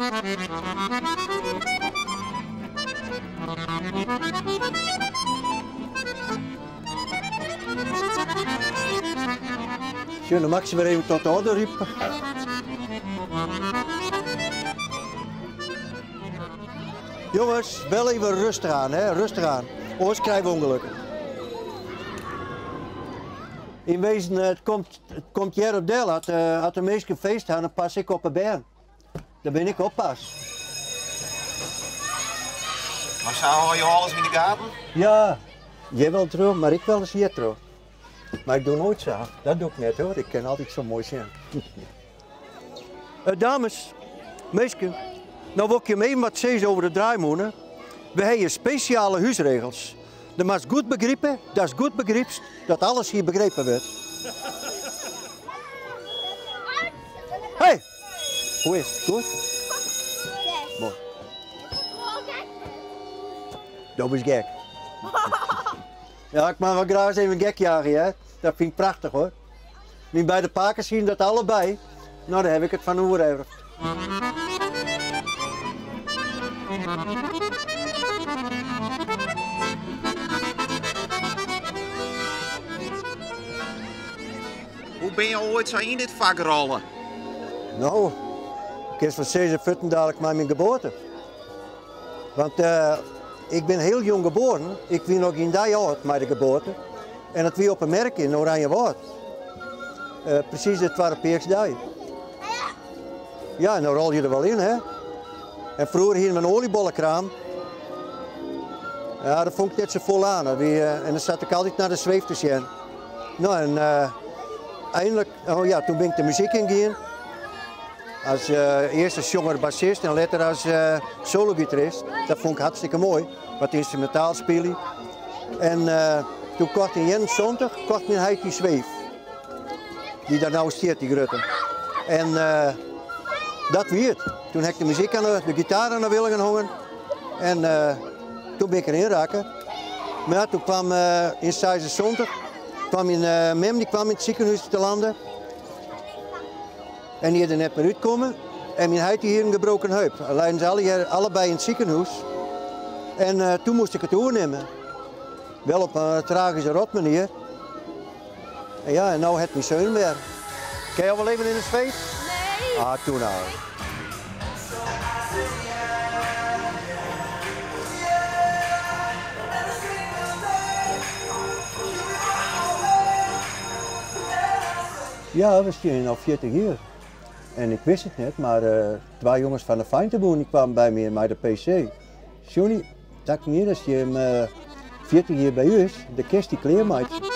Schön, dan mag ze weer even tot de orde riepen. Jongens, wel even rustig aan, hè? Rustig aan. Anders krijgen we ongelukken. In wezen, het komt hier op deel. Had de meeste feest gaan, dan pas ik op een been. Daar ben ik oppas. Maar zou je alles in de gaten? Ja, jij wel trouw, maar ik wel eens hier trouw. Maar ik doe nooit zo. Dat doe ik net hoor, ik kan altijd zo mooi zijn. Dames, meisjes, nou wil ik je even wat zeggen over de draaimolen. We hebben speciale huisregels. Je moet goed begrijpen, dat is goed begrijpst, dat alles hier begrepen wordt. Hey, hoe is het? Goed? Mooi. Dat is gek. Ja, ik mag wel graag eens even gek jagen, hè? Dat vind ik prachtig hoor. Mijn beide pakers zien dat allebei. Nou, dan heb ik het van overhevigd. Hoe ben je ooit zo in dit vak rollen? Nou, ik is van 46 dadelijk maar mijn geboorte. Want ik ben heel jong geboren. Ik ben nog in dat jaar met de geboorte. En het wie op een merk in Oranjewoud. Precies het waren Peersdag. Ja, en dan rol je er wel in, hè. En vroeger hier een oliebollenkraam. Ja, dat vond ik net zo vol aan. En dan zat ik altijd naar de zweef te zien. Nou, en eindelijk, oh ja, toen ben ik de muziek ingegaan. Als eerst als jonger bassist en later als solo-gitarist. Dat vond ik hartstikke mooi, wat instrumentaal spelen. En toen kocht in 1970 kocht mijn huis die zweef. Die daar nou staat, die grutte. En dat weer het. Toen heb ik de muziek aan de gitaar aan de willen gaan hangen. En toen ben ik erin raken. Maar ja, toen kwam in 1976 kwam mijn mem, die kwam in het ziekenhuis te landen. En die er net meer uitkomen. En mijn huid hier een gebroken heup. Alleen ze allebei in het ziekenhuis. En toen moest ik het overnemen. Wel op een tragische rot manier. En ja, en nou het mijn zoon weer. Ken je al wel even in het zweet? Nee. Ah, toen nou. Ja, we staan al 40 jaar. En ik wist het niet, maar twee jongens van de Fijnteboen kwamen bij me met de PC. Johnny, dat niet als je hem 40 jaar bij u is, de kerst die kleermaakt.